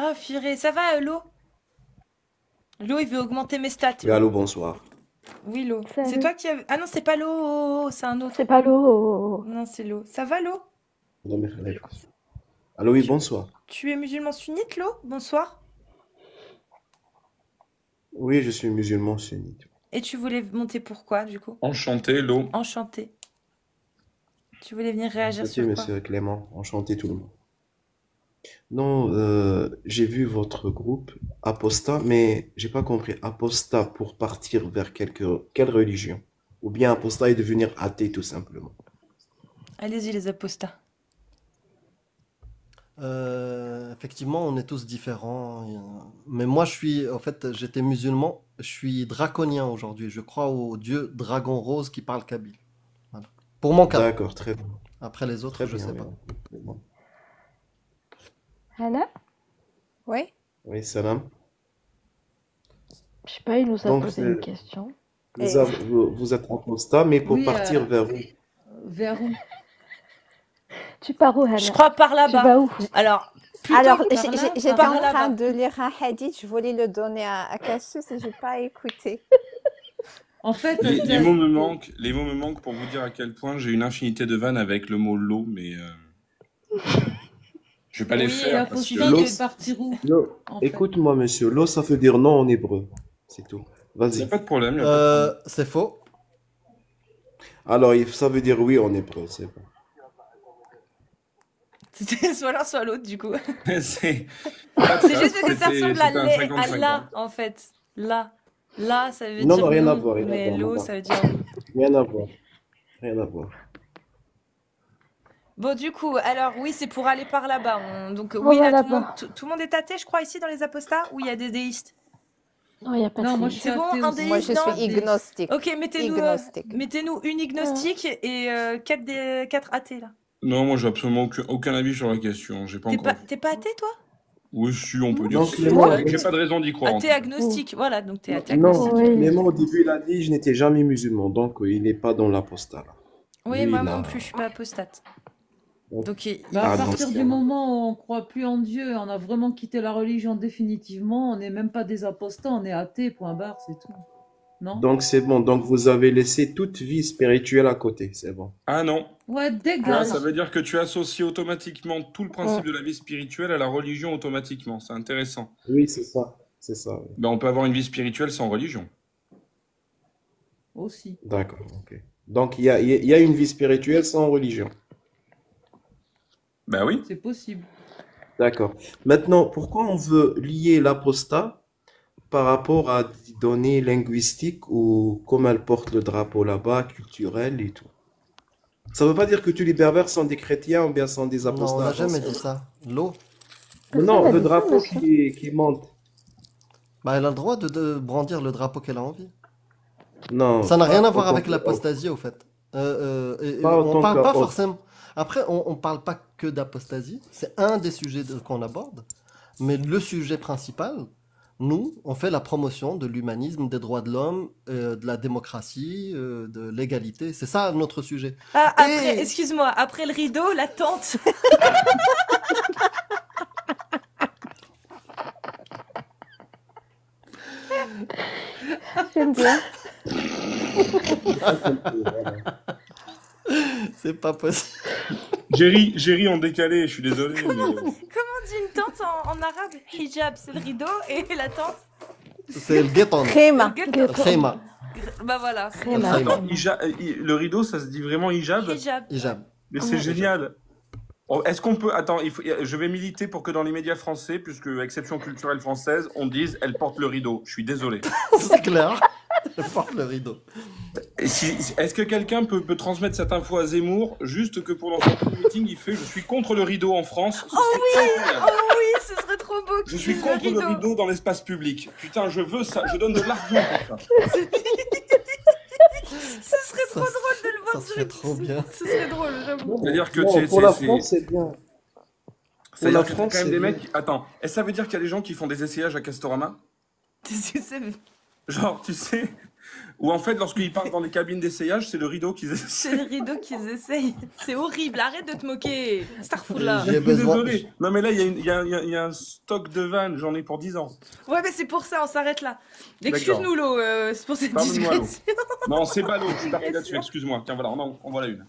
Ah, purée, ça va, Lo? Lo, il veut augmenter mes stats, Oui, Lo. allô, bonsoir. Oui, Lo. C'est Salut. toi qui as... Ah non, c'est pas Lo, c'est un C'est autre. pas l'eau. Non, c'est Lo. Ça va, Lo? Non, mais frère. Allô, oui, Tu, bonsoir. tu es musulman sunnite, Lo? Bonsoir. Oui, je suis musulman sunnite. Et tu voulais monter pourquoi, du coup? Enchanté, Lo. Enchanté. Tu voulais venir réagir Enchanté, sur quoi? monsieur Clément. Enchanté, tout le monde. Non, j'ai vu votre groupe, Apostat, mais j'ai pas compris. Apostat pour partir vers quelle religion? Ou bien apostat et devenir athée, tout simplement. Allez-y, les apostats. Effectivement, on est tous différents. Mais moi, en fait, j'étais musulman. Je suis draconien aujourd'hui. Je crois au dieu dragon rose qui parle kabyle. Voilà. Pour mon cas. D'accord, très bien. Après les autres, Très je bien, sais oui. pas. Bon. Hannah? Oui. Oui, salam. Je sais pas, il nous a Donc, posé une question. Et vous êtes apostat, mais pour Oui, partir vers où? vers où? Tu pars où, Je Hannah? crois par Tu là-bas. vas où? Alors, plutôt alors, que par là, j'étais par en train là-bas. de lire un hadith, je voulais le donner à Cassius et j'ai pas écouté. En fait, Les mots me manquent pour vous dire à quel point j'ai une infinité de vannes avec le mot l'eau, mais je vais pas les Oui, faire il parce suffit que L'os. de partir où, Non, en fait? écoute-moi, monsieur. L'eau, ça veut dire non en hébreu. C'est tout. il n'y a Vas-y. pas de problème, il n'y a pas de problème. C'est faux. Alors, ça veut dire oui en hébreu, c'est bon. C'était soit l'un, soit l'autre, du coup. C'est C'est juste que ça ressemble à c'était un lait, à 50-50. là, en fait. Là. Là, ça veut Non, dire non, rien à non, voir, rien à mais voir, l'eau, madame. ça veut dire oui. Rien à voir. Rien à voir. Bon, du coup, alors oui, c'est pour aller par là-bas. Donc On oui, va là, tout le monde, là-bas. tout le monde est athée, je crois, ici, dans les apostats, ou il y a des déistes? Non, il n'y a pas de Non, moi je suis C'est bon, athée un aussi. Moi, déiste, je non? suis ignostique. Ok, mettez-nous Ignostique. mettez-nous une ignostique et quatre athées, là. Non, moi j'ai absolument aucun avis sur la question. J'ai pas encore. T'es pas athée, toi? Oui, si, on peut dire Donc, ça. Clément, J'ai pas de raison d'y croire. en tout Athée cas. agnostique, voilà, donc t'es athée non, agnostique. Oui. Clément, au début, il a dit je n'étais jamais musulman, donc il n'est pas dans l'apostat. Là. Oui, Lui, moi il non a- plus, je suis pas apostate. Donc, Donc, Bah, à Ah, non, partir c'est du bon. moment où on croit plus en Dieu, on a vraiment quitté la religion définitivement, on n'est même pas des apostats, on est athées, point barre, c'est tout. Non? Donc c'est bon. Donc vous avez laissé toute vie spirituelle à côté. C'est bon. Ah non. Ouais, Là, dégage. ça veut dire que tu associes automatiquement tout le principe de la vie spirituelle à la religion automatiquement. C'est intéressant. Oui, c'est ça. C'est ça. Oui. Ben, on peut avoir une vie spirituelle sans religion. Aussi. D'accord. Ok. Donc il y a une vie spirituelle sans religion. Ben oui. C'est possible. D'accord. Maintenant, pourquoi on veut lier l'apostat par rapport à des données linguistiques ou comme elle porte le drapeau là-bas, culturel et tout? Ça ne veut pas dire que tous les berbères sont des chrétiens ou bien sont des Non, on apostats. n'a jamais attention. dit ça. L'eau. Non, Personne non, n'a le dit ça, drapeau monsieur. qui monte. Bah, elle a le droit de brandir le drapeau qu'elle a envie. Non, Ça n'a rien à voir autant avec que- l'apostasie, au fait. Et Pas on autant parle pas qu'apôtre. forcément. Après, on parle pas que d'apostasie. C'est un des sujets qu'on aborde. Mais le sujet principal, nous, on fait la promotion de l'humanisme, des droits de l'homme, de la démocratie, de l'égalité. C'est ça notre sujet. Ah, après, Et- excuse-moi, après le rideau, la tente. J'aime bien. C'est pas possible. J'ai ri en décalé, je suis désolé. mais- Comment on dit une tente en arabe? Hijab, c'est le rideau, et la tente? C'est le gueton. Khema. Le khema. Bah voilà. Khema. Attends, le rideau, ça se dit vraiment hijab? Hijab. Hijab. Mais c'est génial. Oh, est-ce qu'on peut... Attends, je vais militer pour que dans les médias français, puisque exception culturelle française, on dise « elle porte le rideau ». Je suis désolé. C'est clair. Je porte le rideau. Est-ce que quelqu'un peut transmettre cette info à Zemmour, juste que pour son meeting, il fait « je suis contre le rideau en France ». Oh oui, ce serait trop beau. Je qu'il suis dise contre le rideau dans l'espace public. Putain, je veux ça. Je donne de l'argent pour ça. Ce serait trop Ça- drôle de le voir Ça sur serait trop bien. Ce serait drôle, j'avoue. C'est-à-dire que Non, c'est- pour la c'est- France, c'est bien. C'est-à-dire la que t'as France, quand même c'est des bien. mecs... Attends, est-ce que ça veut dire qu'il y a des gens qui font des essayages à Castorama? C'est- Genre, tu sais, Ou en fait, lorsqu'ils partent dans les cabines d'essayage, c'est le rideau qu'ils essaient. C'est le rideau qu'ils essayent. C'est horrible, arrête de te moquer. Starfoula. J'ai Je suis besoin- désolé. Non, mais là, il y a un stock de vannes, j'en ai pour 10 ans. Ouais, mais c'est pour ça, on s'arrête là. D'accord. Excuse-nous, Lo, c'est pour cette Pardonne-moi, Lo. digression. Non, c'est ballot, je suis parti là-dessus, excuse-moi. Tiens, voilà, on voit la une.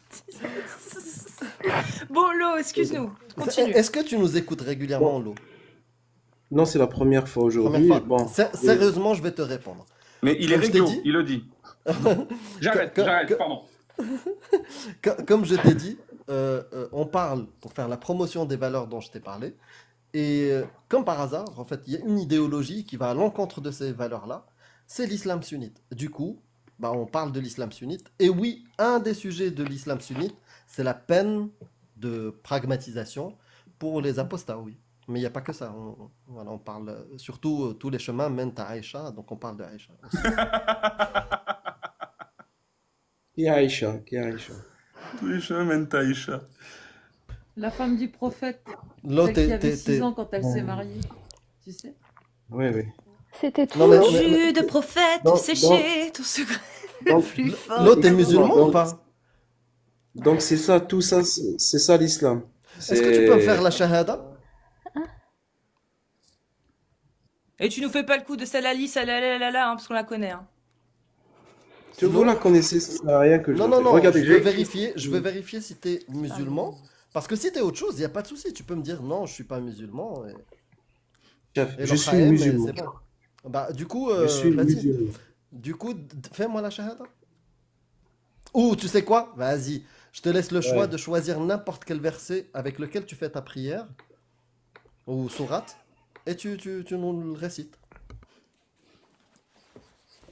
Bon, Lo, excuse-nous. Continue. Est-ce que tu nous écoutes régulièrement, Lo? Non, c'est la première fois Première aujourd'hui. fois. Bon, Sérieusement, je vais te répondre. Mais il est Comme je t'ai réglo, dit. il le dit. J'arrête, pardon. Comme je t'ai dit, on parle pour faire la promotion des valeurs dont je t'ai parlé. Et comme par hasard, en fait, il y a une idéologie qui va à l'encontre de ces valeurs-là. C'est l'islam sunnite. Du coup, bah, on parle de l'islam sunnite. Et oui, un des sujets de l'islam sunnite, c'est la peine de pragmatisation pour les apostats, oui. Mais il n'y a pas que ça. Voilà, on parle surtout, tous les chemins mènent à Aïcha, donc on parle de Aïcha aussi. qui est Aïcha? Qui est Aïcha? Tous les chemins mènent à Aïcha. La femme du prophète, L'autre, celle qui avait 6 ans quand elle s'est mariée. Tu sais? Oui, oui. C'était tout. Non, mais- Jus de prophète, Non, séché, tout ce Donc, plus fort. L'autre est musulman Donc- ou pas? donc c'est ça, tout ça, c'est ça l'islam. Est-ce que tu peux me faire la shahada? Et tu nous fais pas le coup de salali, salalala, hein, parce qu'on la connaît. Hein. Si vous la connaissez, ça sert à rien que je Non, le non, fais. non, Regardez, je veux j'ai- vérifier si tu es musulman. Parce que si tu es autre chose, il n'y a pas de souci. Tu peux me dire non, je suis pas musulman. Chef, Et je le suis Khaem, musulman. c'est bon. Bah, du coup, Je suis vas-y. musulman. Du coup, fais-moi la shahada. Ou tu sais quoi? Vas-y. Je te laisse le choix Ouais. de choisir n'importe quel verset avec lequel tu fais ta prière. Ou sourate. Et tu nous le récites.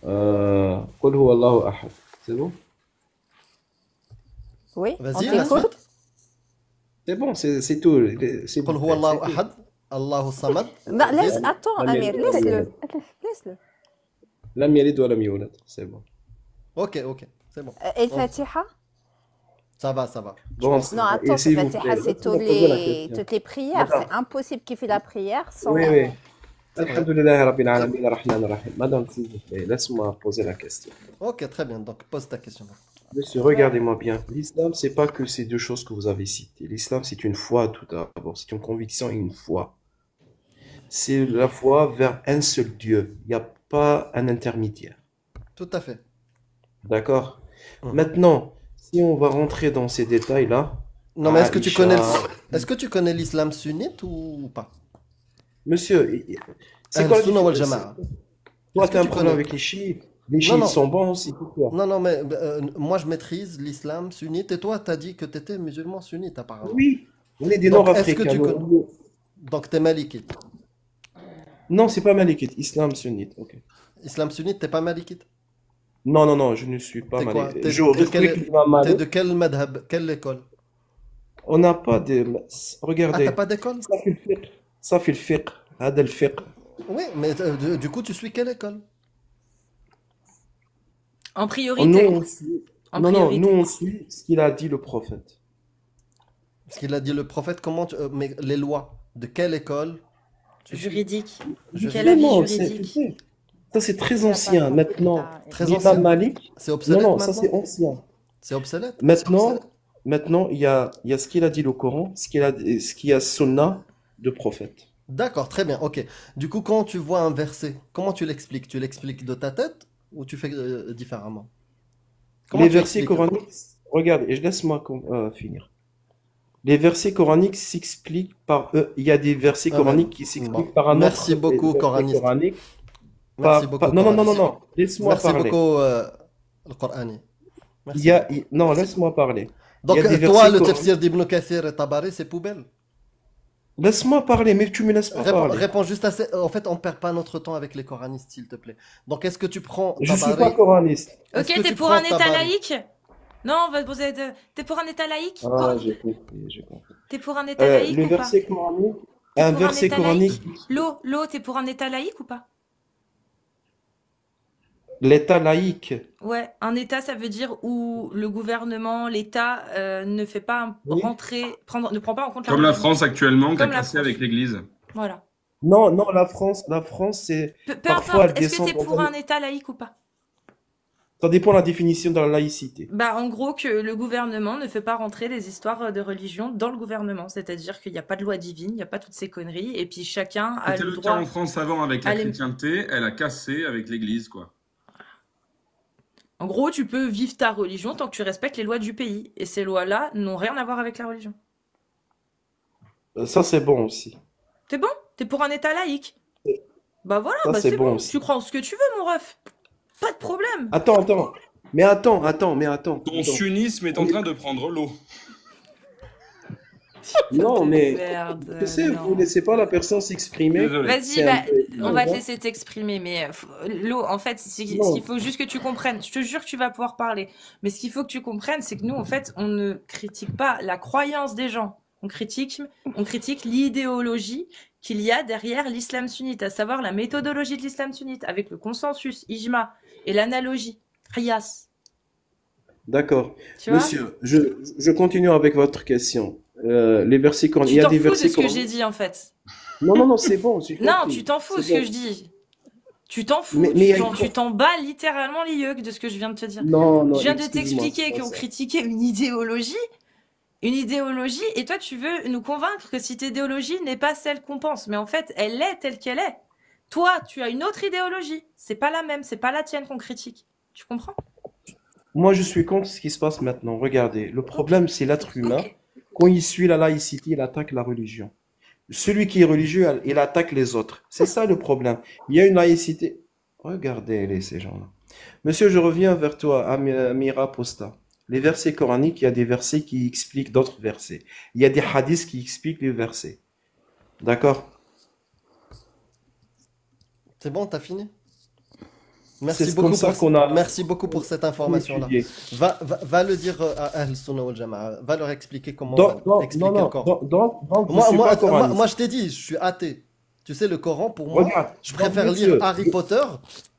Qul huwa Allahu ahad. C'est bon? Oui, on Vas-y, la t'écoute. suite. C'est bon, c'est tout. C'est Qul bon. huwa Allahu C'est tout. ahad. Allahu samad. Bah, attends, Lam Amir, yalid wa lam laisse-le. yulad. Laisse-le. Lam yalid wa lam yulad. C'est bon. Ok, c'est bon. Et le Fatiha? Ça va, ça va. Bon, Non, attends, et s'il le vous Fatiha, plaît, c'est laissez-moi poser la question. toutes les prières. Madame. C'est impossible qu'il fait la prière sans. Oui, oui. C'est vrai. Alhamdulillah, Rabbil Alamin, Rahman Rahim. Madame, s'il vous plaît, laisse-moi poser la question. Ok, très bien. Donc, pose ta question. Monsieur, regardez-moi bien. L'islam, c'est pas que ces deux choses que vous avez citées. L'islam, c'est une foi tout d'abord. C'est une conviction et une foi. C'est la foi vers un seul Dieu. Il n'y a pas un intermédiaire. Tout à fait. D'accord? Mhm. Maintenant, si on va rentrer dans ces détails-là, Non, mais est-ce que tu connais l'islam sunnite ou pas? monsieur, c'est Ahl quoi la Sunna wal différence? Jama'a. Toi, Est-ce tu as que un tu problème connais? avec les chiites. Les Non, chiites non. sont bons aussi, pourquoi? Non, non, mais moi je maîtrise l'islam sunnite et toi, tu as dit que tu étais musulman sunnite apparemment. Oui, on est des Donc, est-ce que Nord-Africains. tu connais- Donc, tu es malikite. Non, c'est pas malikite, islam sunnite. Ok. Islam sunnite, t'es pas malikite? Non, non, non, je ne suis pas T'es quoi? malikite. T'es- Je t'es respecte quel- l'imam T'es Malik. de quel madhab? Quelle école? On n'a pas de... Ah, Regardez, t'as pas d'école? ça fait le fiqh. Ça fait le fiqh. هذا الفقه. Oui, mais du coup, tu suis quelle école? En Nous, priorité. on suit... En Non, non, priorité. nous, on suit ce qu'il a dit le prophète. Parce qu'il a dit le prophète, mais les lois, de quelle école? Juridique. Je Quel sais. avis Justement, juridique? ça, c'est très Il a pas ancien. compris, Maintenant, là. Très l'imam ancien. Malik... C'est Non, obsolète non, ça, c'est maintenant? ancien. C'est obsolète? Maintenant, il y a ce qu'il a dit le Coran, ce qu'il y a Sunna de prophète. D'accord, très bien, ok. Du coup, quand tu vois un verset, comment tu l'expliques? Tu l'expliques de ta tête ou tu fais différemment? Comment Les tu versets expliques? coraniques, regarde, et je laisse-moi finir. Les versets coraniques s'expliquent par eux. Il y a des versets Ah, coraniques mais- qui s'expliquent bon. par un Merci autre beaucoup, verset coraniste. coranique. Merci beaucoup, Non, non, non, non, coraniste. non. Laisse-moi Merci parler. beaucoup, le Corani. Merci. Non, laisse-moi parler. Donc, il y a des toi, versets le coraniques. tafsir d'Ibn Kathir et Tabari, c'est poubelle. Laisse-moi parler, mais tu me laisses pas parler. Réponds juste à En fait, on perd pas notre temps avec les coranistes, s'il te plaît. Donc, est-ce que tu prends Je suis Tabari? pas coraniste. Est-ce Ok, que t'es tu pour prends un état Tabari? laïque? Non, on va te poser. T'es pour un état laïque? Ah, j'ai compris, j'ai compris. T'es pour un état laïque Le ou pas? verset coranique, T'es un pour un verset état coranique, L'eau, t'es pour un état laïque ou pas? l'état laïque. Ouais, un état, ça veut dire où le gouvernement, l'État ne fait pas Oui. ne prend pas en compte Comme la religion. France actuellement, qui a Comme la cassé France. avec l'Église. Voilà. Non, non, la France, c'est Peu parfois importe, elle est-ce que descend t'es dans pour un- un état laïque ou pas? Ça dépend de la définition de la laïcité. Bah, en gros, que le gouvernement ne fait pas rentrer des histoires de religion dans le gouvernement. C'est-à-dire qu'il n'y a pas de loi divine, il n'y a pas toutes ces conneries, et puis chacun a C'était le le cas droit. en France avant avec la Allez. chrétienté, elle a cassé avec l'Église, quoi. En gros, tu peux vivre ta religion tant que tu respectes les lois du pays. Et ces lois-là n'ont rien à voir avec la religion. Ça, c'est bon aussi. T'es bon? T'es pour un État laïque? Bah voilà, Ça, bah c'est c'est bon bon. aussi. Tu crois en ce que tu veux, mon ref. Pas de problème. Attends. Mais attends. Ton sunnisme est en train de prendre l'eau. Non, mais Merde, tu sais, non. vous laissez pas la personne s'exprimer. Désolé. Vas-y, C'est bah, un peu- on va te laisser t'exprimer, mais Lo, en fait, ce Non. qu'il faut juste que tu comprennes, je te jure que tu vas pouvoir parler, mais ce qu'il faut que tu comprennes, c'est que nous, en fait, on ne critique pas la croyance des gens, on critique l'idéologie qu'il y a derrière l'islam sunnite, à savoir la méthodologie de l'islam sunnite, avec le consensus, ijma, et l'analogie, qiyas. D'accord. Tu vois? Monsieur, je continue avec votre question. Les versets coraniques. Il Tu y a t'en des fous de versets ce que j'ai coraniques. dit, en fait. Non, c'est bon. j'ai Non, compris. tu t'en fous de ce C'est que bon. je dis. Tu t'en fous, Mais tu t'en bats littéralement les yeux de ce que je viens de te dire. Non, Je viens de excuse-moi, t'expliquer c'est pas qu'on ça. critiquait une idéologie, et toi tu veux nous convaincre que cette idéologie n'est pas celle qu'on pense, mais en fait elle est telle qu'elle est. Toi, tu as une autre idéologie, c'est pas la même, c'est pas la tienne qu'on critique. Tu comprends? Moi, je suis contre ce qui se passe maintenant. Regardez, le problème, c'est l'être humain. Ok. Quand il suit la laïcité, il attaque la religion. Celui qui est religieux, il attaque les autres. C'est ça le problème. Il y a une laïcité. Regardez ces gens-là. Monsieur, je reviens vers toi, Amira Posta. Les versets coraniques, il y a des versets qui expliquent d'autres versets. Il y a des hadiths qui expliquent les versets. D'accord? C'est bon, t'as fini? C'est Merci comme beaucoup ça pour, qu'on a merci beaucoup pour cette information-là. étudié. Va le dire à Ahl Sunnah wal Jama'a. Va leur expliquer comment expliquer non, le Coran. donc, je Moi, suis moi, pas coraniste. moi, je t'ai dit, je suis athée. Tu sais, le Coran, pour moi, Regarde, je donc, préfère monsieur, lire Harry Potter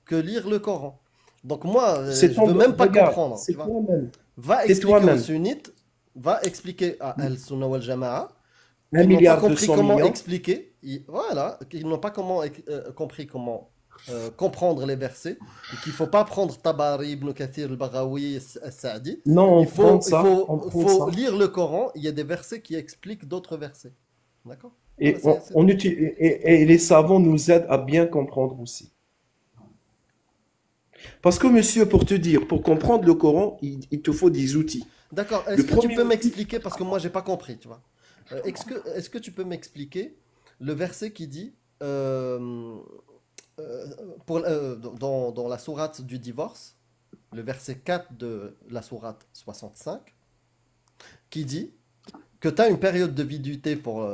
que lire le Coran. Donc moi, c'est je ton- veux même pas regarde, comprendre. c'est Tu vois. toi-même. Va c'est expliquer aux toi-même. sunnites, va expliquer à Ahl Sunnah wal Jama'a, Un qui n'ont pas milliard compris 200 comment millions. expliquer, voilà, qui n'ont pas compris comment comprendre les versets, et qu'il ne faut pas prendre Tabari, Ibn Kathir, al-Baghawi, al-Sa'di. Non, on Il faut, prend il ça, faut, on prend faut ça. lire le Coran, il y a des versets qui expliquent d'autres versets. D'accord? Et, Ouais, et les savants nous aident à bien comprendre aussi. Parce que, monsieur, pour te dire, pour comprendre le Coran, il te faut des outils. D'accord, Le est-ce que tu premier peux outil- m'expliquer, parce que moi j'ai pas compris, tu vois. Est-ce que tu peux m'expliquer le verset qui dit dans la sourate du divorce, le verset 4 de la sourate 65, qui dit que tu as une période de viduité pour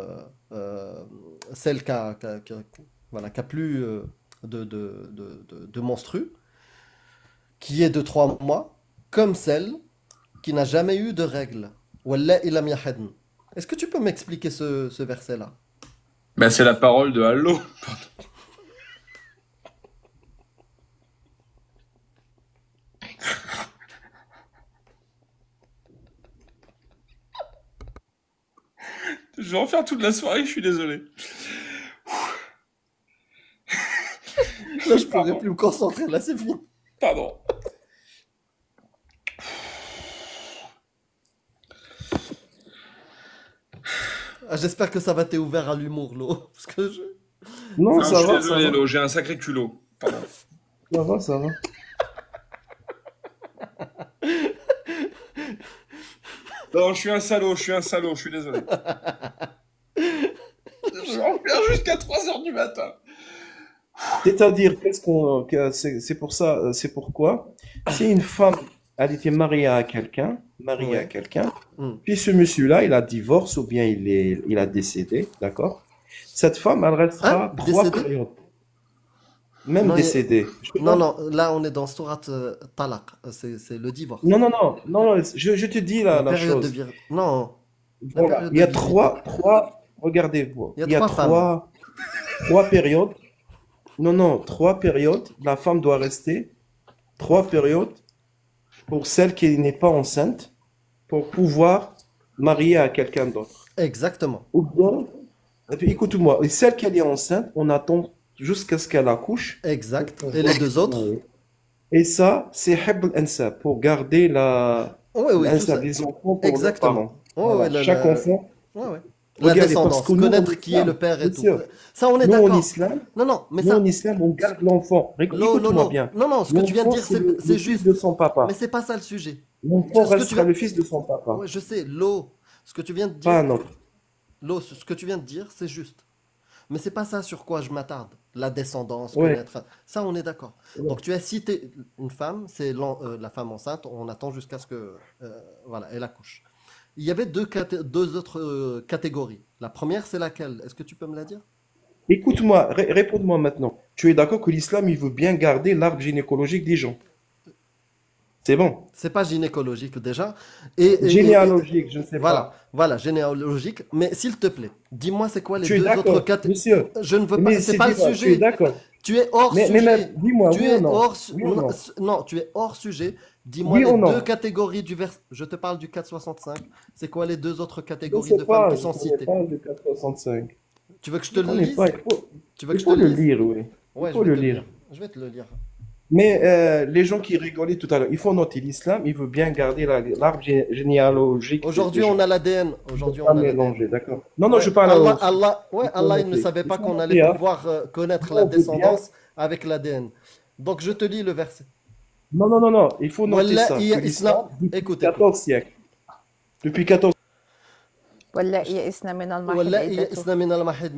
celle voilà, qui a plus de menstrues, qui est de 3 mois, comme celle qui n'a jamais eu de règles. Wallahi lam yahadn. Est-ce que tu peux m'expliquer ce verset-là? Ben, c'est la parole de Allah. Je vais en faire toute la soirée, je suis désolé. Là, je pourrais Pardon. plus me concentrer. Là, c'est fini. Pardon. Ah, j'espère que ça va t'être ouvert à l'humour, Lo. Parce que je... Non, Non, ça je suis va, désolé, ça va. Lo, j'ai un sacré culot. Pardon. Ça va. Non, je suis un salaud, je suis désolé. Je vais en faire jusqu'à 3h du matin. C'est-à-dire, c'est pour ça, c'est pourquoi, si une femme, elle était mariée à quelqu'un, Ouais. puis ce monsieur-là, il a divorcé ou bien il a décédé, d'accord? Cette femme, elle restera Hein? 3 Décédé? périodes. Même Non, décédée. Non, là, on est dans sourate Talaq. C'est le divorce. Non, je te dis la période de chose. Non. La Voilà, période il y a de regardez-vous, Il y a il y a 3 femmes. trois périodes. Non, 3 périodes. La femme doit rester 3 périodes pour celle qui n'est pas enceinte pour pouvoir marier à quelqu'un d'autre. Exactement. Ou bien, et puis, écoute-moi, et celle qui est enceinte, on attend jusqu'à ce qu'elle accouche. Exact. Et les deux autres? Et Et ça, c'est hibl ansab, pour garder Oui, oui, tout ça. l'insab, les enfants pour leurs Exactement. parents. Oui, Voilà, oui, chaque enfant. ouais, ouais. La Regardez, parce descendance, que nous, en connaître qui est le islam, père et tout. monsieur, Ça, on est nous, en d'accord. islam, Non, non, mais nous, ça, en islam, on garde l'enfant. Lo, Écoute-moi Lo. bien. Non, non, ce que tu viens de L'enfant, dire, c'est le c'est fils juste. de son papa. Mais c'est pas ça le sujet. L'enfant Ce que tu restera viens... le fils de son papa. Ouais, je sais, Lo, ce que tu viens de Pas dire, un autre. Lo, ce que tu viens de dire, c'est juste. Mais c'est pas ça sur quoi je m'attarde. La descendance, Ouais. connaître. Ça, on est d'accord. Ouais. Donc, tu as cité une femme, c'est la femme enceinte. On attend jusqu'à ce que, voilà, elle accouche. Il y avait deux autres catégories. La première, c'est laquelle? Est-ce que tu peux me la dire? Écoute-moi, réponds-moi maintenant. Tu es d'accord que l'islam, il veut bien garder l'arbre gynécologique des gens? C'est bon. C'est pas gynécologique déjà. Généalogique, je ne sais Voilà, pas. voilà, généalogique. Mais s'il te plaît, dis-moi c'est quoi les Tu es deux autres d'accord, catégories. monsieur? Je ne veux pas, Mais c'est c'est pas le dis-moi, tu es sujet. d'accord? Tu es hors Mais sujet. même, dis-moi, Tu oui es ou non? hors Oui ou non? non, tu es hors sujet. Dis-moi Oui les ou deux non? catégories du vers. Je te parle du 465. C'est quoi les deux autres Je ne catégories sais de femmes pas, qui je sont ne connais citées? pas le 465. Tu veux que je te Je ne le connais lise? pas, Tu veux que il je te faut le le lise? lire, oui. Il Ouais, je faut vais le te le lire. lire. Je vais te le lire. Mais les gens qui rigolaient tout à l'heure, il faut noter l'islam, il veut bien garder l'arbre généalogique des Aujourd'hui, gens. on a l'ADN. Il ne Aujourd'hui, faut pas on a l'ADN. mélanger, d'accord? Non, non, Ouais, je parle ouais, il faut Allah, il ne noter. savait Il pas faut qu'on allait noter, hein. pouvoir connaître Nous, la on veut bien. descendance avec l'ADN. Donc, je te lis le verset. Non, non, non, non, il faut noter ça, Wallahi que ya islam. l'islam, depuis Écoute, 14 siècles, depuis 14 واللائي يئسن من المحيض واللائي عدته يئسن من المحيض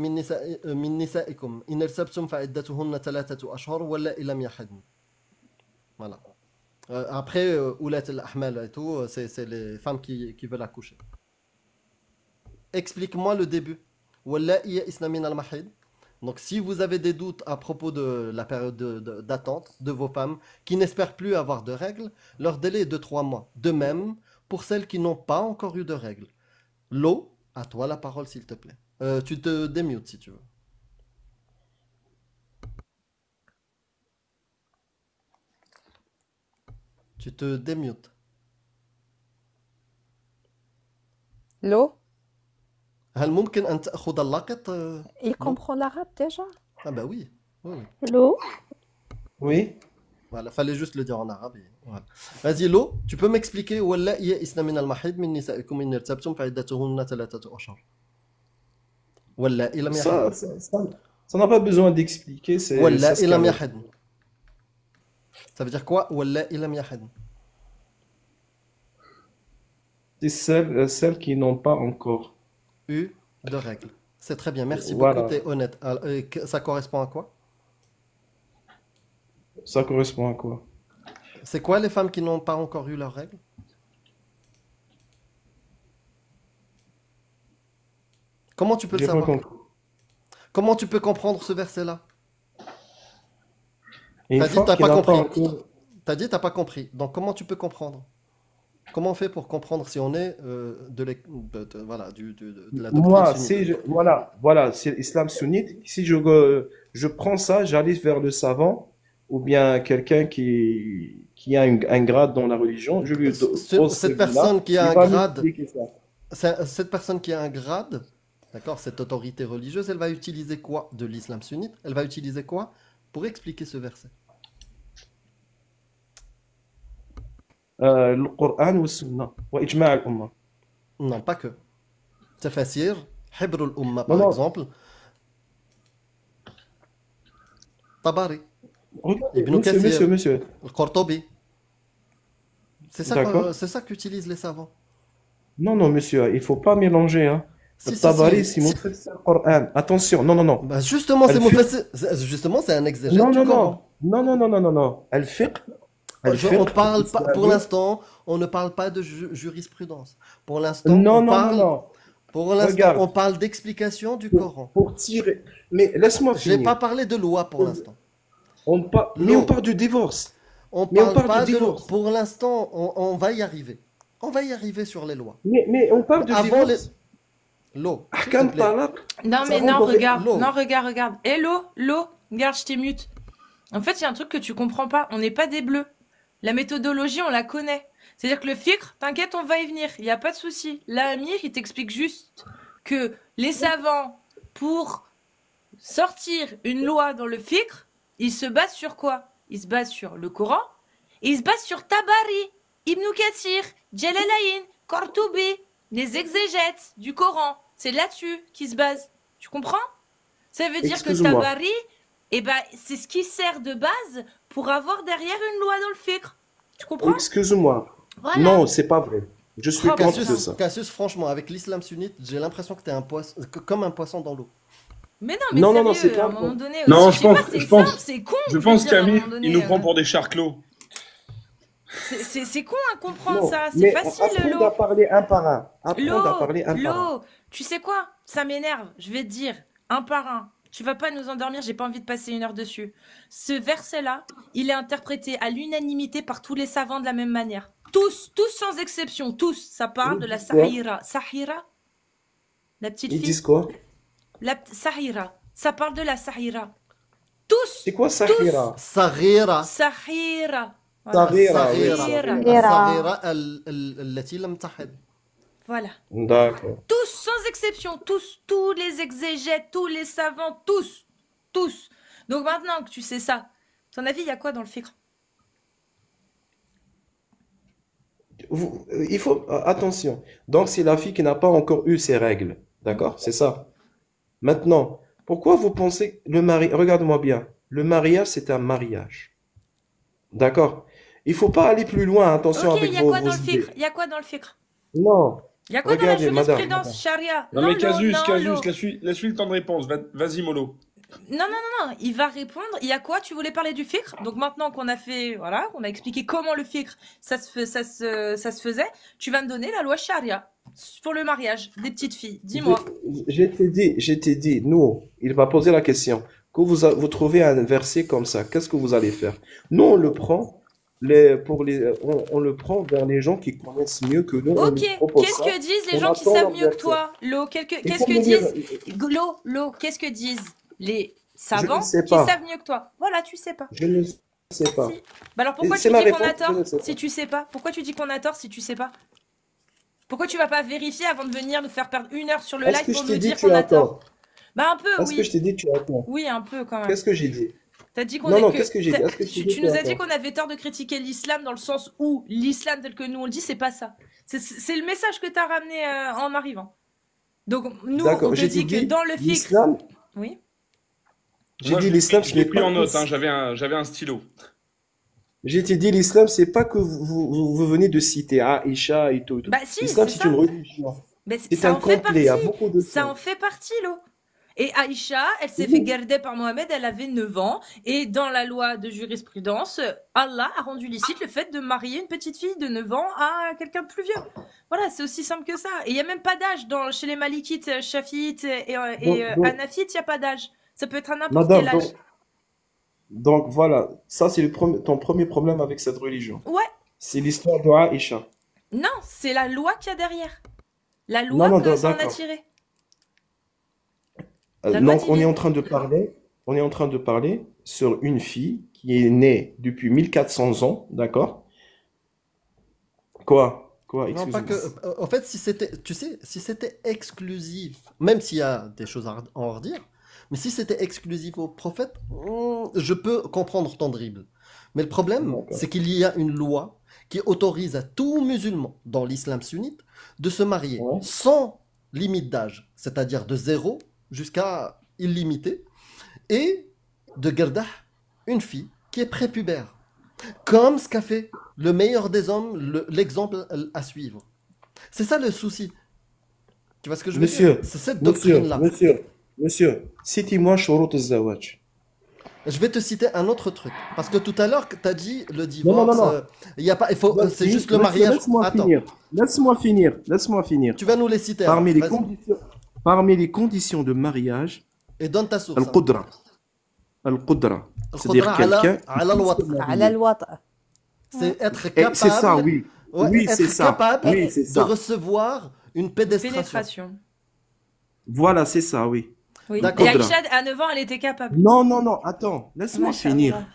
من نسائكم إن ارتبتم فعدتهن 3 أشهر واللائي لم يحضن. Voilà. Après, Oulat al-Ahmal et tout, c'est les femmes qui veulent accoucher. Explique-moi le début. Wallahi ya'isna min al-mahid. Donc, si vous avez des doutes à propos de la période d'attente de vos femmes qui n'espèrent plus avoir de règles, leur délai est de 3 mois. De même, pour celles qui n'ont pas encore eu de règles. L'eau, à toi la parole, s'il te plaît. Tu te démutes si tu veux. Tu te démutes. l'eau. هل ممكن أن تأخذ اللقط؟ Il Non? comprend l'arabe déjà? Ah bah oui. Oui, oui. L'eau, Oui, Voilà, fallait juste le dire en arabe. Voilà. Vas-y, Lo, tu peux m'expliquer واللائي يئسن من المحيض من نسائكم إن ارتبتم فعدتهن 3 أشهر. واللائي لم يحضن. ça n'a pas besoin d'expliquer, ça واللائي se لم calme. يحضن. Ça veut dire quoi? واللائي لم يحضن. C'est celles qui n'ont pas encore. Eu de règles. C'est très bien, merci Voilà. beaucoup, t'es honnête. Ça correspond à quoi? Ça correspond à quoi? C'est quoi les femmes qui n'ont pas encore eu leurs règles? Comment tu peux le J'ai pas savoir? compris. Comment tu peux comprendre ce verset-là? Une T'as dit femme t'as qui pas n'a pas compris. encore. T'as dit t'as pas compris. Donc comment tu peux comprendre? Comment on fait pour comprendre si on est voilà, de la doctrine Moi, sunnite? voilà, c'est l'islam sunnite. Si je prends ça, j'arrive vers le savant ou bien quelqu'un qui a un grade dans la religion, je lui pose Cette celui-là, personne qui a il un va grade, m'expliquer ça. cette personne qui a un grade, d'accord, cette autorité religieuse, elle va utiliser quoi de l'islam sunnite? Elle va utiliser quoi pour expliquer ce verset? Le Coran ou Sunna, wa ijma' al-umma. Non, pas que. Tafasir, Hibr al-Umma, Non, par non, exemple, Tabari, regardez, Ibn monsieur, Kathir, monsieur. Al-Qurtubi. D'accord? C'est ça qu'utilisent les savants. Non, non, monsieur, il faut pas mélanger, hein. Le Si, Tabari, si. c'est Mufassir Coran. Attention, non, non, non. Bah justement, c'est Al-Fiqh, justement, c'est un exégète non, du non, Coran. non, non, non, non, non, non, non. Al-Fiqh, On Al-Fiqh parle pas, pour islamique. l'instant, on ne parle pas de jurisprudence. Pour l'instant, Non, on non, non, parle, non. pour l'instant, Regarde, on parle d'explication du Coran. pour tirer. Mais laisse-moi Je n'ai pas finir. parlé de loi pour l'instant. Mais on L'eau, parle du divorce. on Mais on parle parle pas du de, divorce. pour l'instant, on va y arriver. On va y arriver sur les lois. Mais on parle de Avant les, divorce. l'eau, s'il te Ahkam plaît. talaq, Non, ça mais rentre non, dans regarde. l'eau. Non, regarde. Hello, regarde, je t'ai mute. En fait, il y a un truc que tu comprends pas. On n'est pas des bleus. La méthodologie, on la connaît. C'est-à-dire que le fiqh, t'inquiète, on va y venir. Il n'y a pas de souci. Là, Amir, il t'explique juste que les savants, pour sortir une loi dans le fiqh, ils se basent sur quoi? Ils se basent sur le Coran Et il se base sur Tabari, Ibn Kathir, Jalalayn, Qurtubi, les exégètes du Coran. C'est là-dessus qu'ils se basent. Tu comprends? Ça veut dire que Excuse-moi. Tabari, eh ben, c'est ce qui sert de base pour avoir derrière une loi dans le fiqh. Tu comprends? Excuse-moi. Voilà. Non, c'est pas vrai. Je suis Oh, bah, contre Cassius, ça. Cassius, franchement, avec l'islam sunnite, j'ai l'impression que t'es un poisson, comme un poisson dans l'eau. Mais non, mais Non, non, non, sérieux, c'est à pas un moment bon. donné Non, aussi, je pense- c'est je pense- simple, c'est con. Je veux pense dire, à un qu'Amir, moment donné, il nous prend pour des charclos. C'est con à comprendre Non, ça, c'est mais facile, apprendre l'eau. à parler un par un. Apprendre à parler un par un. L'eau, tu sais quoi? Ça m'énerve, je vais te dire, un par un. Tu vas pas nous endormir, j'ai pas envie de passer une heure dessus. Ce verset-là, il est interprété à l'unanimité par tous les savants de la même manière. Tous sans exception, tous. Ça parle de la Sahira. Sahira? La petite Ils fille? disent quoi? La Sahira. Ça parle de la Sahira. Tous! C'est quoi Sahira? صغيرة Sahira. صغيرة، oui. Sahira. الصغيرة التي لم تحض. Voilà. D'accord. Tous, sans exception, tous les exégètes, tous les savants, tous. Donc maintenant que tu sais ça, ton avis, il y a quoi dans le fiqh? Il faut attention. Donc c'est la fille qui n'a pas encore eu ses règles, d'accord? C'est ça. Maintenant, pourquoi vous pensez le mari? Regarde-moi bien. Le mariage, c'est un mariage, d'accord? Il faut pas aller plus loin. Attention Ok, avec il y a vos, quoi dans vos le idées. fiqh? Il y a quoi dans le fiqh? Non. Il y a quoi dans la Regardez, madame, jurisprudence charia? Non, mais l'eau, Casus, non, Casus, l'eau. laisse-lui le temps de réponse. Vas-y, Molo. Non, il va répondre. Il y a quoi? Tu voulais parler du fiqh? Donc maintenant qu'on a fait, voilà, qu'on a expliqué comment le fiqh, ça se faisait, tu vas me donner la loi charia pour le mariage des petites filles. Dis-moi. Je t'ai dit, nous, il va poser la question. Que vous trouvez un verset comme ça, qu'est-ce que vous allez faire? Nous, on le prend, on le prend vers les gens qui connaissent mieux que nous. On Ok, lui propose qu'est-ce ça. que disent les On gens qui attend savent leur mieux que verset. toi? L'eau, Il qu'est-ce faut que me dire, disent l'eau, qu'est-ce que disent les je ne savants sais qui pas. savent mieux que toi? Voilà, tu sais pas. Je ne sais pas. Si. Bah alors pourquoi C'est tu ma dis qu'on a réponse, je tort ne sais pas. si tu sais pas? Pourquoi tu dis qu'on a tort si tu sais pas? Pourquoi tu vas pas vérifier avant de venir nous faire perdre une heure sur le Est-ce live que pour je nous t'ai dit dire tu qu'on as a tort? tort? Bah un peu, Est-ce que je oui. t'ai dit tu as tort? Oui, un peu quand même. Qu'est-ce que j'ai dit? T'as dit qu'on Non, est non, que qu'est-ce que j'ai dit? Est-ce que je t'ai dit tu tu nous as as dit tort? qu'on avait tort de critiquer l'islam dans le sens où l'islam tel que nous on le dit, c'est pas ça. C'est le message que t'as ramené en arrivant. Donc nous, on D'accord, te j'ai dit que dit dans le fiqh, l'islam. oui. J'ai Moi, dit l'islam, je ce l'ai n'est pris pas en note, que- hein, j'avais un stylo. J'ai dit l'islam, c'est pas que vous venez de citer Aïcha et tout. Bah si, L'islam, c'est c'est ça. une religion. Mais C'est ça un en fait complet, il y a partie. beaucoup de Ça en choses. fait partie, l'eau. Et Aïcha, elle s'est Oui. fait garder par Mohamed, elle avait 9 ans. Et dans la loi de jurisprudence, Allah a rendu licite le fait de marier une petite fille de 9 ans à quelqu'un de plus vieux. Voilà, c'est aussi simple que ça. Et il n'y a même pas d'âge. Chez les Malikites, Shafiites et Donc, Hanafites, il n'y a pas d'âge. Ça peut être à n'importe quel madame, âge. donc voilà, ça c'est ton premier problème avec cette religion. Ouais, C'est l'histoire de Aïcha. non, c'est la loi qu'il y a derrière. La Non, loi non, peut s'en d'accord. attirer. La loi Donc on est divine. en train de parler sur une fille qui est née depuis 1400 ans, d'accord? Quoi? Non, pas que. Excuse-moi. En fait, si c'était, tu sais, si c'était exclusif, même s'il y a des choses à en redire, mais si c'était exclusif au prophète, je peux comprendre ton dribble. Mais le problème, D'accord. c'est qu'il y a une loi qui autorise à tout musulman dans l'islam sunnite de se marier Ouais. sans limite d'âge, c'est-à-dire de 0 jusqu'à illimité, et de garder une fille qui est prépubère. Comme ce qu'a fait le meilleur des hommes, l'exemple à suivre. C'est ça le souci. Tu vois ce que je veux Monsieur, dire? C'est cette Monsieur, doctrine-là. monsieur, citez-moi shurut al-zawaj. Je vais te citer un autre truc. Parce que tout à l'heure, tu as dit le Non, divorce. non. Il y a pas, c'est Vas-y, juste le vas-y, mariage. Laisse-moi Attends, finir. Laisse-moi finir. tu vas nous les citer. Parmi les alors. Vas-y. parmi les conditions de mariage, Et donne ta source. al-qudra. Al-qudra. C'est-à-dire Al-qudra quelqu'un ala al-wata. على الوطأ. C'est être Et capable. c'est ça, oui. Ouais, Oui, être c'est ça. capable Oui, c'est de ça. recevoir une pénétration. Pénétration. Voilà, c'est ça, oui. Oui. D'accord. Et Aïcha, à 9 ans, elle était capable. Non, attends, laisse-moi finir.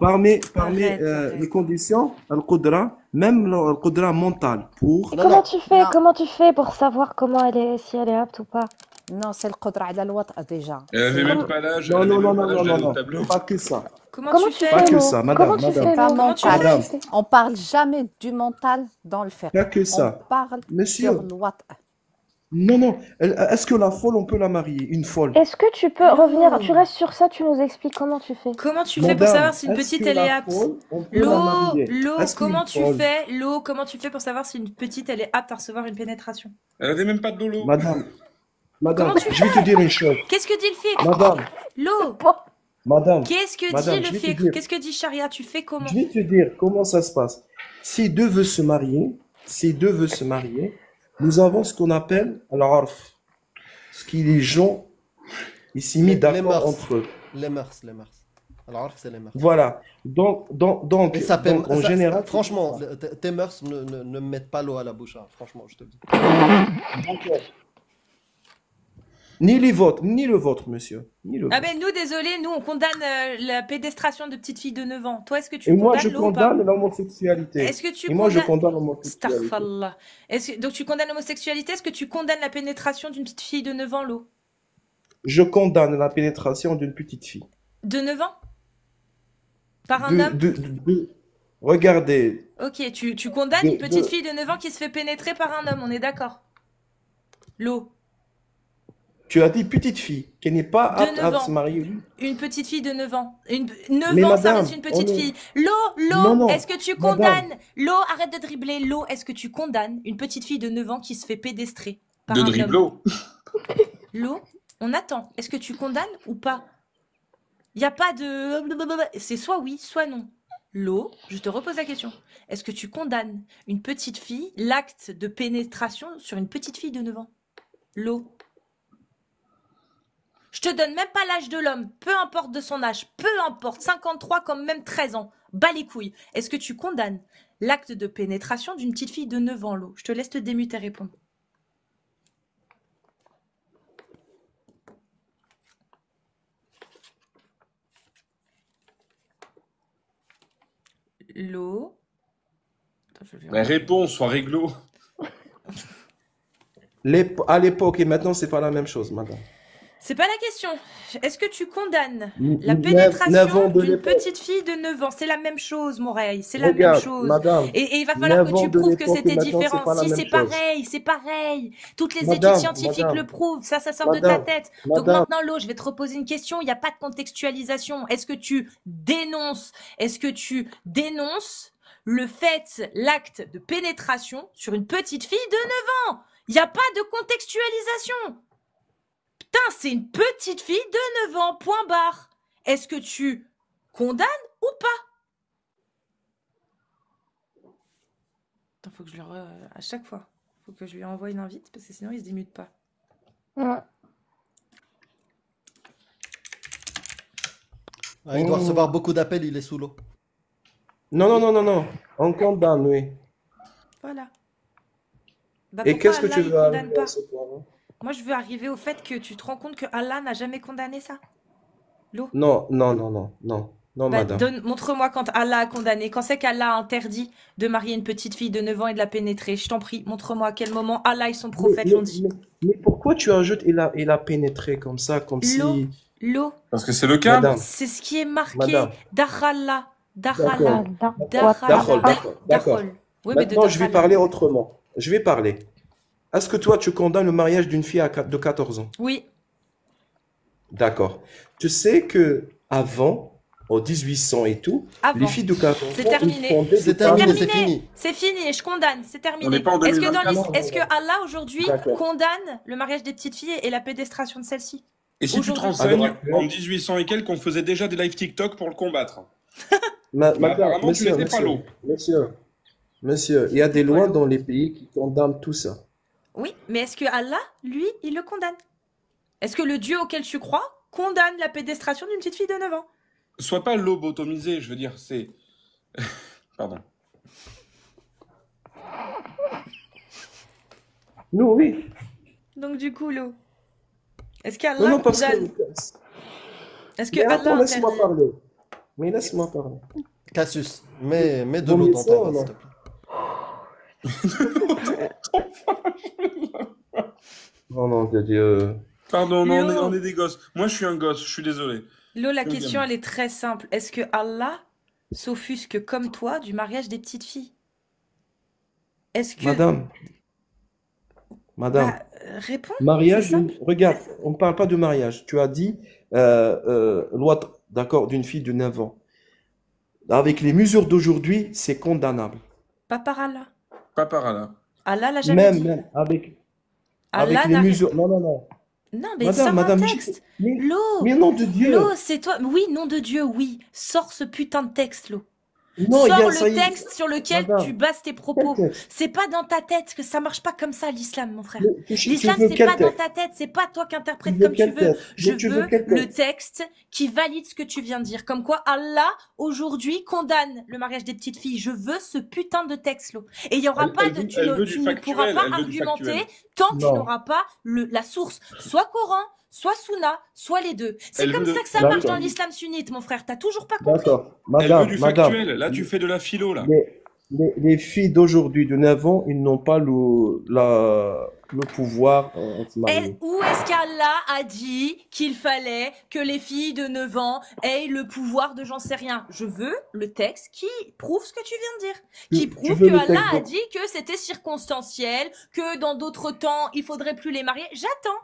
Parmi Arrête. les conditions, al-qudra, même al-qudra mentale, pour... Non, Comment non. tu fais? Non. Comment tu fais pour savoir comment elle est, si elle est apte ou pas? Non, c'est le qudra ala al-wat'a déjà. Elle avait Comment- même pas l'âge, Non, elle non, avait non, même pas non, l'âge non, d'aller non, au tableau. pas que ça. Comment Comment tu tu fais, Pas fais, que Lo? ça, Comment madame, tu madame, fais, Pas Lo? mental. madame, On parle jamais du mental dans le fiqh. pas que On ça. parle sur Monsieur, le wat'a. non, non, est-ce que la folle, on peut la marier? Une folle. Est-ce que tu peux revenir? Tu Lo, restes sur ça, tu nous expliques comment tu fais. comment tu fais pour savoir Madame, si une est-ce petite que elle est la apte? folle, on peut la Lo, marier? Lo, Est-ce qu'une comment tu folle, fais? Lo, comment tu fais pour savoir si une petite elle est apte à recevoir une pénétration? Elle avait même pas de lolo. madame, Comment madame, tu je vais te fais? dire une chose. Qu'est-ce que dit le fiqh? Madame, Lo, Bon, madame, qu'est-ce que dit madame, le je vais te fiqh? dire, Qu'est-ce que dit Charia? Tu fais comment? je vais te dire comment ça se passe. Si deux veulent se marier, si deux veulent se marier, nous avons ce qu'on appelle al-arf. Ce qui les gens, ils s'y mis Les d'accord mœurs. entre eux. Les mœurs. Alors, c'est les mœurs. Voilà. Donc, Mais ça paie- en ça- général, c'est franchement, comme ça. tes mœurs ne me mettent pas l'eau à la bouche, hein. Franchement, je te le dis. Donc, ni les vôtres, ni le vôtre, monsieur. Ni le Ah vôtre. ben nous, désolé, nous on condamne la pédestration de petites filles de 9 ans. Toi, est-ce que tu Et moi, je condamnes Lo ou pas? condamne l'homosexualité. Est-ce que tu Et moi, je condamnes... condamne l'homosexualité. Astaghfirullah. Donc tu condamnes l'homosexualité, est-ce que tu condamnes la pénétration d'une petite fille de 9 ans, Lo? Je condamne la pénétration d'une petite fille. De 9 ans? Par un De, homme? regardez, Ok, tu condamnes de, une petite de- fille de 9 ans qui se fait pénétrer par un homme, on est d'accord? Lo, tu as dit petite fille, qui n'est pas de apte 9 à se ans. marier. Oui. Une petite fille de 9 ans. 9 Mais ans, ça madame, reste une petite on est... fille. Non, Lo, non, est-ce que tu madame, condamnes? Lo, arrête de dribbler. Lo, est-ce que tu condamnes une petite fille de 9 ans qui se fait pédestrer par De un homme? driblo. Lo, on attend. Est-ce que tu condamnes ou pas? Il n'y a pas de... C'est soit oui, soit non. Lo, je te repose la question. Est-ce que tu condamnes une petite fille, l'acte de pénétration sur une petite fille de 9 ans? Lo. Je te donne même pas l'âge de l'homme, peu importe de son âge, peu importe, 53 comme même 13 ans, bas les couilles. Est-ce que tu condamnes l'acte de pénétration d'une petite fille de 9 ans, Lo? Je te laisse te démuter et répondre. Lo. Attends, je vais Mais réponds, sois réglo. À l'époque et maintenant, c'est pas la même chose, madame. C'est pas la question. Est-ce que tu condamnes N- la neuf- 9 ans pénétration de d'une l'époque. petite fille de 9 ans? C'est la même chose, Moreille. C'est la même Regarde, chose. madame, Et il va falloir 9 que ans tu de prouves que l'époque et c'était maintenant, c'est différent. pas la Si, même c'est chose. pareil, c'est pareil. Toutes les études Madame, scientifiques madame, le prouvent. Ça sort de ta madame, tête. Donc madame, maintenant, Lo, je vais te reposer une question. Il n'y a pas de contextualisation. Est-ce que tu dénonces le fait, l'acte de pénétration sur une petite fille de 9 ans? Il n'y a pas de contextualisation. Putain, c'est une petite fille de 9 ans, point barre. Est-ce que tu condamnes ou pas? Attends, faut que je lui à chaque fois, faut que je lui envoie une invite parce que sinon il se démute pas. ouais. Ah, il doit Oh. recevoir beaucoup d'appels, il est sous l'eau. non. On condamne, oui. Voilà. Bah Et pourquoi qu'est-ce que Allah tu il veux condamne arriver à pas? ce point-là? Moi je veux arriver au fait que tu te rends compte que Allah n'a jamais condamné ça. Lo. Non, Bah, madame. montre-moi quand Allah a condamné. Quand c'est qu'Allah a interdit de marier une petite fille de 9 ans et de la pénétrer? Je t'en prie, montre-moi à quel moment Allah et son prophète l'ont dit. Mais pourquoi tu ajoutes il a pénétré comme ça, comme L'eau. si... Lo, Parce que c'est le cas. Madame, c'est ce qui est marqué. madame, Dakhala. d'accord, Ah, d'accord, d'accord. Dakhol. Oui, mais de Maintenant, je vais dakhala. parler autrement. Je vais parler. Est-ce que toi, tu condamnes le mariage d'une fille de 14 ans? Oui, D'accord. Tu sais que avant, en 1800 et tout, les avant. filles de 14 ans, C'est ils terminé. fondaient des C'est familles. terminé, c'est terminé. fini. C'est fini, je condamne, c'est On terminé. n'est pas en Est-ce que, 2024. est-ce que Allah aujourd'hui D'accord. condamne le mariage des petites filles et la pédestration de celles-ci? Et si tu te Aujourd'hui. renseignes, Alors, en 1800 et quelques, on faisait déjà des live TikTok pour le combattre. Ma- Mais madame, apparemment, tu n'étais pas l'eau. monsieur, il y a des lois Voilà. dans les pays qui condamnent tout ça. Oui, mais est-ce que Allah, lui, il le condamne? Est-ce que le Dieu auquel tu crois condamne la pédestration d'une petite fille de 9 ans? Sois pas lobotomisé, je veux dire, c'est. Pardon. Nous, oui. Donc du coup, Lo, est-ce Non, qu'Allah non, parce condamne? que... Est-ce que Mais Allah attends, laisse-moi interdit? parler. Mais laisse-moi parler. Cassius, mets de Vaut l'eau mieux dans ça, ta ou vase, non? s'il te plaît. Non, non, j'ai dit... Pardon, non, on Lo, est des gosses. Moi, je suis un gosse, je suis désolé. Lo, la Je suis un question, gamin. elle est très simple. Est-ce que Allah s'offusque comme toi du mariage des petites filles? Est-ce que... Madame, madame, Réponds, c'est mariage, simple. regarde, on ne parle pas de mariage. Tu as dit, loi, d'accord, d'une fille de 9 ans. Avec les mesures d'aujourd'hui, c'est condamnable. Pas par Allah. Pas par là. Allah l'a jamais dit. Même, avec Allah les n'a... mesures. Non, non, non. Non, mais Madame, sors un madame, texte. Lo, mais nom de Dieu. Lo, c'est toi. Oui, nom de Dieu, oui. Sors ce putain de texte, Lo. Non, il y Sors a, ça le y est. texte sur lequel tu Madame, bases tes quel propos. texte? C'est pas dans ta tête, que ça marche pas comme ça, l'islam, mon frère. Tu L'islam, veux c'est quel pas dans texte? ta tête, c'est pas toi qui Tu interprètes veux comme tu quel veux. texte? Je Mais tu veux veux quel le texte? texte qui valide ce que tu viens de dire. Comme quoi Allah, aujourd'hui, condamne le mariage des petites filles. Je veux ce putain de texte, Lo. Et il y aura pas de, Elle veut tu du ne pourras factuel. pas Elle veut du argumenter factuel. tant que tu Non. n'auras pas la source. Soit Coran, soit Sunna, soit les deux. C'est Elle comme veut ça de... que ça marche dans D'accord, l'islam sunnite, mon frère. T'as toujours pas compris. d'accord. Elle veut Madame, du madame, factuel. Là, tu fais de la philo, là. les filles d'aujourd'hui de 9 ans, ils n'ont pas le pouvoir de se marier. Où est-ce qu'Allah a dit qu'il fallait que les filles de 9 ans aient le pouvoir de j'en sais rien? Je veux le texte qui prouve ce que tu viens de dire. Qui Tu prouve veux que le Allah texte a dit que c'était circonstanciel, que dans d'autres temps, il faudrait plus les marier. J'attends.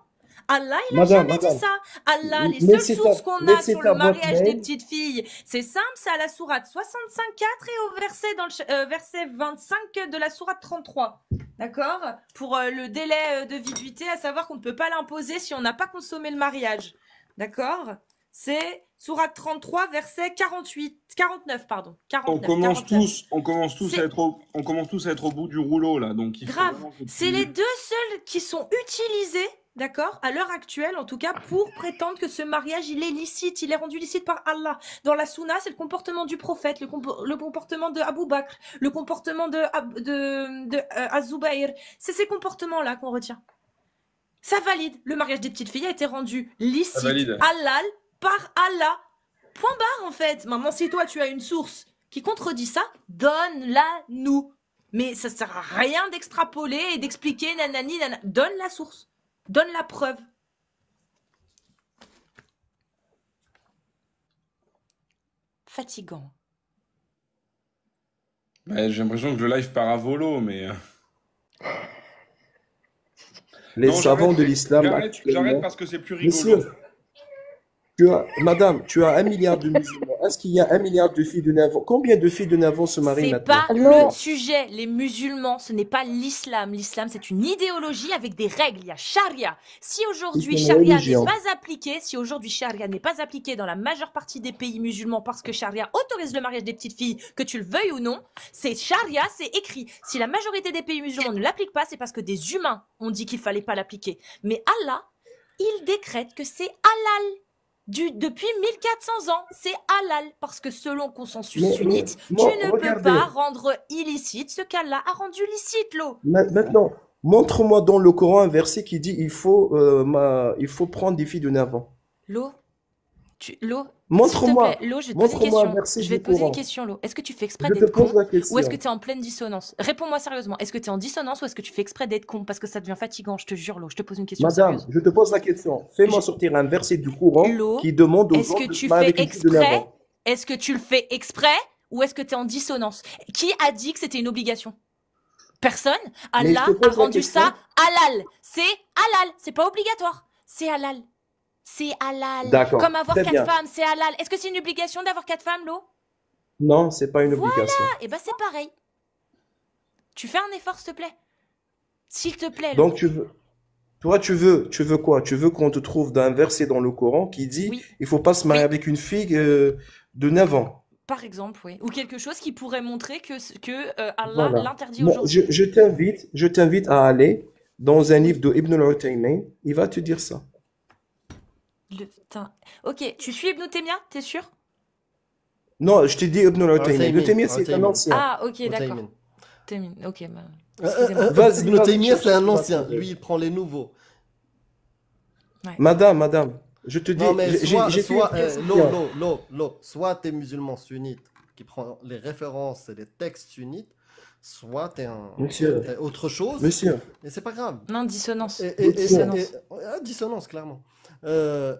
Allah, il a Madame, jamais dit madame, ça. Allah, les mais seules c'est sources ta, qu'on mais a c'est sur ta le boîte mariage des mail. petites filles, c'est simple, c'est à la sourate 65.4 et au verset, verset 25 de la sourate 33. D'accord? Pour le délai de viduité, à savoir qu'on ne peut pas l'imposer si on n'a pas consommé le mariage. D'accord? C'est sourate 33, verset 49, pardon. 49. On commence tous C'est à être au bout du rouleau, là. Donc, il faut grave. vraiment que C'est les deux seuls qui sont utilisés, d'accord, à l'heure actuelle, en tout cas, pour prétendre que ce mariage, il est licite, il est rendu licite par Allah. Dans la Sunna, c'est le comportement du prophète, le comportement de Abu Bakr, le comportement de Az-Zubayr. C'est ces comportements-là qu'on retient. Ça valide. Le mariage des petites filles a été rendu Ça licite, valide. halal, par Allah. Point barre, en fait. Maintenant, si toi, tu as une source qui contredit ça, donne-la nous. Mais ça sert à rien d'extrapoler et d'expliquer nanani, nanana. Donne la source. Donne la preuve. Fatigant. Ouais, j'ai l'impression que le live part à volo, mais... Les Non, savants de l'islam J'arrête actuellement. parce que c'est plus rigolo. Monsieur, madame, tu as 1 milliard de musulmans. Est-ce qu'il y a 1 milliard de filles de 9 ans? Combien de filles de 9 ans se marient C'est maintenant? pas Non. le sujet. Les musulmans, ce n'est pas l'islam. L'islam, c'est une idéologie avec des règles. Il y a charia. Si aujourd'hui C'est une charia n'est religion. pas appliquée, si aujourd'hui charia n'est pas appliquée dans la majeure partie des pays musulmans parce que charia autorise le mariage des petites filles, que tu le veuilles ou non, c'est charia, c'est écrit. Si la majorité des pays musulmans ne l'appliquent pas, c'est parce que des humains ont dit qu'il fallait pas l'appliquer. Mais Allah, il décrète que c'est halal. Depuis 1400 ans, c'est halal, parce que selon consensus sunnite, tu moi, ne regardez. peux pas rendre illicite ce qu'Allah a rendu licite, l'eau. Maintenant, montre-moi dans le Coran un verset qui dit il faut prendre des filles de 9 ans. L'eau, l'eau, Montre-moi. s'il te plaît, l'eau, je vais te poser une Montre-moi un question. verset Je vais du te poser une Coran. question, l'eau. Est-ce que tu fais exprès Je te d'être pose con la question. ou est-ce que tu es en pleine dissonance? Réponds-moi sérieusement. Est-ce que tu es en dissonance ou est-ce que tu fais exprès d'être con? Parce que ça devient fatigant, je te jure, l'eau. Je te pose une question Madame, sérieuse. je te pose la question. Fais-moi sortir un verset du Coran L'eau, qui demande aux est-ce gens que de se tu marier fais avec une fille de 9 exprès? ans. Est-ce que tu le fais exprès ou est-ce que tu es en dissonance? Qui a dit que c'était une obligation? Personne. Mais je Allah te a pose la rendu question. ça halal. C'est halal. C'est pas obligatoire. C'est halal. C'est halal. D'accord. Comme avoir Très 4 bien. femmes, c'est halal. Est-ce que c'est une obligation d'avoir 4 femmes, l'eau? Non, c'est pas une Voilà. obligation. Et ben c'est pareil. Tu fais un effort, s'il te plaît. S'il te plaît, l'eau. Donc toi tu veux quoi? Tu veux qu'on te trouve d'un verset dans le Coran qui dit Oui. il faut pas se marier Oui. avec une fille de 9 ans. Par exemple, oui. Ou quelque chose qui pourrait montrer que Allah Voilà. l'interdit Moi, aujourd'hui. je t'invite à aller dans un livre de Ibn al-Uthaymeen. Il va te dire ça. Putain. Ok, tu suis Ibn Taymiyyah, t'es sûr? Non, je t'ai dit Ibn al-Uthaymeen. Ibn Uthaymeen, Taymiyyah, c'est un Uthaymeen. ancien. Ah, ok, d'accord. Uthaymeen. Taymiyyah, ok, bah, excusez-moi. Vas-y, Ibn vas-y, Taymiyyah, c'est un vas-y. ancien. Lui, il prend les nouveaux. Madame, je te dis, Non, mais soit, j'ai fait une question. soit t'es musulman sunnite qui prend les références et les textes sunnites, soit Monsieur, t'es autre chose, monsieur, et c'est pas grave. Non, dissonance. Monsieur. Dissonance, clairement.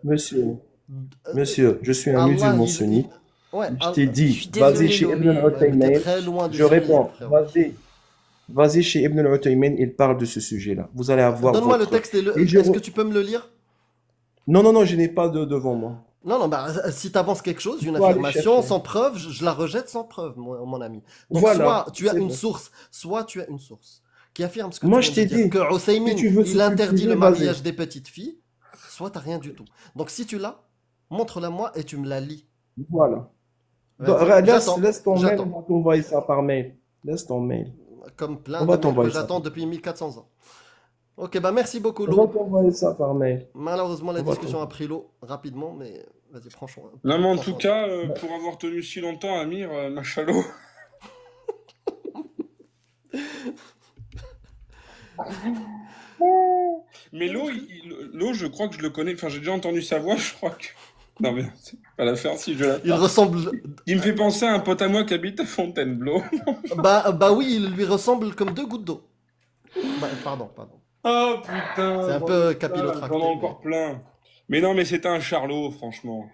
monsieur, Euh, monsieur, je suis un Allah, musulman sunnite. Ouais, Je t'ai Je dit, suis désolée, vas-y chez Lo, Ibn mais- t'es al-Uthaymin. très loin du Je réponds, frérot. vas-y chez Ibn al-Uthaymin, il parle de ce sujet-là. Vous allez avoir Donne-moi le votre... texte Et je est-ce re- que tu peux me le lire? Non, je n'ai pas devant moi. Non, bah, si tu avances quelque chose, une Faut aller affirmation chercher. sans preuve, je la rejette sans preuve, mon ami. Donc, Voilà, soit tu as c'est une bon. source, qui affirme ce que Moi, tu je viens de t'ai dire, dit, que Hussein, si tu veux il interdit subtiliser, le vas-y. mariage des petites filles, soit t'as rien du tout. Donc, si tu l'as, montre-la moi et tu me la lis. Voilà. Vas-y, Laisse ton mail, j'attends. on va t'envoyer ça par mail. Laisse ton mail. Comme plein On de va mails que t'envoyer ça. j'attends depuis 1400 ans. Ok, bah merci beaucoup, On va Lo. t'envoyer ça par mail. Malheureusement, la On va discussion a pris l'eau rapidement, mais vas-y, franchement. Non, mais en franchement. tout cas, pour avoir tenu si longtemps, Amir, machalot. Mais Lo, je crois que je le connais. Enfin, j'ai déjà entendu sa voix, je crois que. Non, mais c'est pas la faire si je la Il fais. ressemble. Il me fait penser à un pote à moi qui habite à Fontainebleau. Bah oui, il lui ressemble comme deux gouttes d'eau. Bah, pardon. Oh putain! C'est un peu capillotracté, J'en ai mais- encore plein. Mais non, mais c'était un charlot, franchement.